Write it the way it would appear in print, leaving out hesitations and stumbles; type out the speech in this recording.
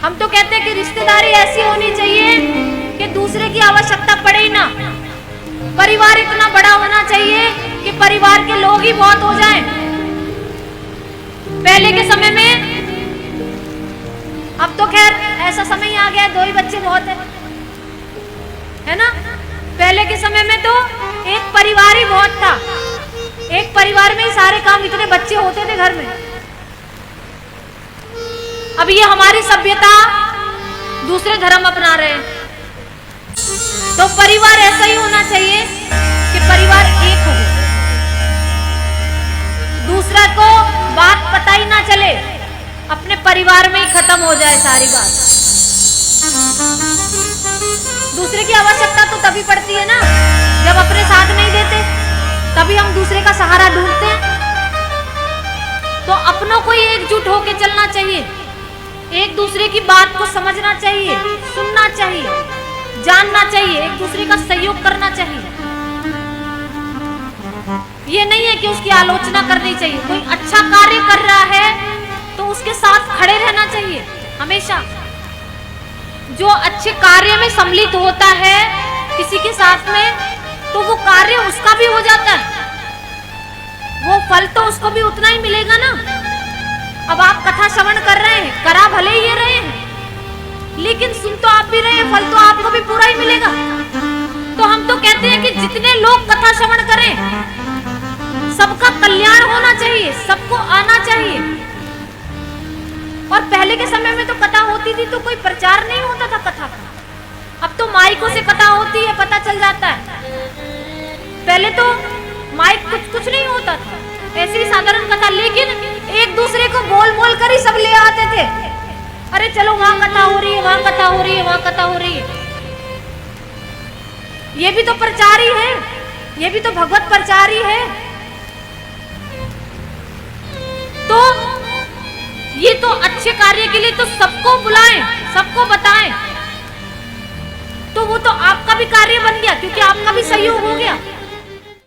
हम तो कहते हैं कि रिश्तेदारी ऐसी होनी चाहिए कि दूसरे की आवश्यकता पड़े ही ना। परिवार इतना बड़ा होना चाहिए कि परिवार के लोग ही बहुत हो जाएं। पहले के समय में, अब तो खैर ऐसा समय ही आ गया है, 2 ही बच्चे बहुत है ना। पहले के समय में तो एक परिवार ही बहुत था, एक परिवार में ही सारे काम, इतने बच्चे होते थे घर में। अब ये हमारी सभ्यता दूसरे धर्म अपना रहे हैं। तो परिवार ऐसा ही होना चाहिए कि परिवार एक हो, दूसरा को बात पता ही ना चले, अपने परिवार में ही खत्म हो जाए सारी बात। दूसरे की आवश्यकता तो तभी पड़ती है ना जब अपने साथ नहीं देते, तभी हम दूसरे का सहारा ढूंढते हैं। तो अपनों को ही एकजुट होकर चलना चाहिए, एक दूसरे की बात को समझना चाहिए, सुनना चाहिए, जानना चाहिए, एक दूसरे का सहयोग करना चाहिए। ये नहीं है कि उसकी आलोचना करनी चाहिए। कोई अच्छा कार्य कर रहा है तो उसके साथ खड़े रहना चाहिए हमेशा। जो अच्छे कार्य में सम्मिलित होता है किसी के साथ में, तो वो कार्य उसका भी हो जाता है, वो फल तो उसको भी उतना ही मिलेगा ना। अब आप कथा श्रवण कर रहे हैं, करा भले ही ये रहे हैं, लेकिन सुन तो आप भी रहे हैं, फल तो आपको भी पूरा ही मिलेगा। तो हम तो कहते हैं कि जितने लोग कथा श्रवण करें, सबका कल्याण होना चाहिए, सबको आना चाहिए। और पहले के समय में तो कथा होती थी तो कोई प्रचार नहीं होता था कथा का। अब तो माइकों से कथा होती है, पता चल जाता है। पहले तो माइक कुछ नहीं होता था, ऐसी साधारण कथा, लेकिन एक दूसरे को बोल बोल कर ही सब ले आते थे। अरे चलो वहां कथा हो रही है, वहां कथा हो रही है, वहां कथा हो रही है। ये भी तो प्रचार ही है, ये भी तो भगवत प्रचार ही है। तो ये तो अच्छे कार्य के लिए तो सबको बुलाएं, सबको बताएं, तो वो तो आपका भी कार्य बन गया, क्योंकि आपका भी सहयोग हो गया।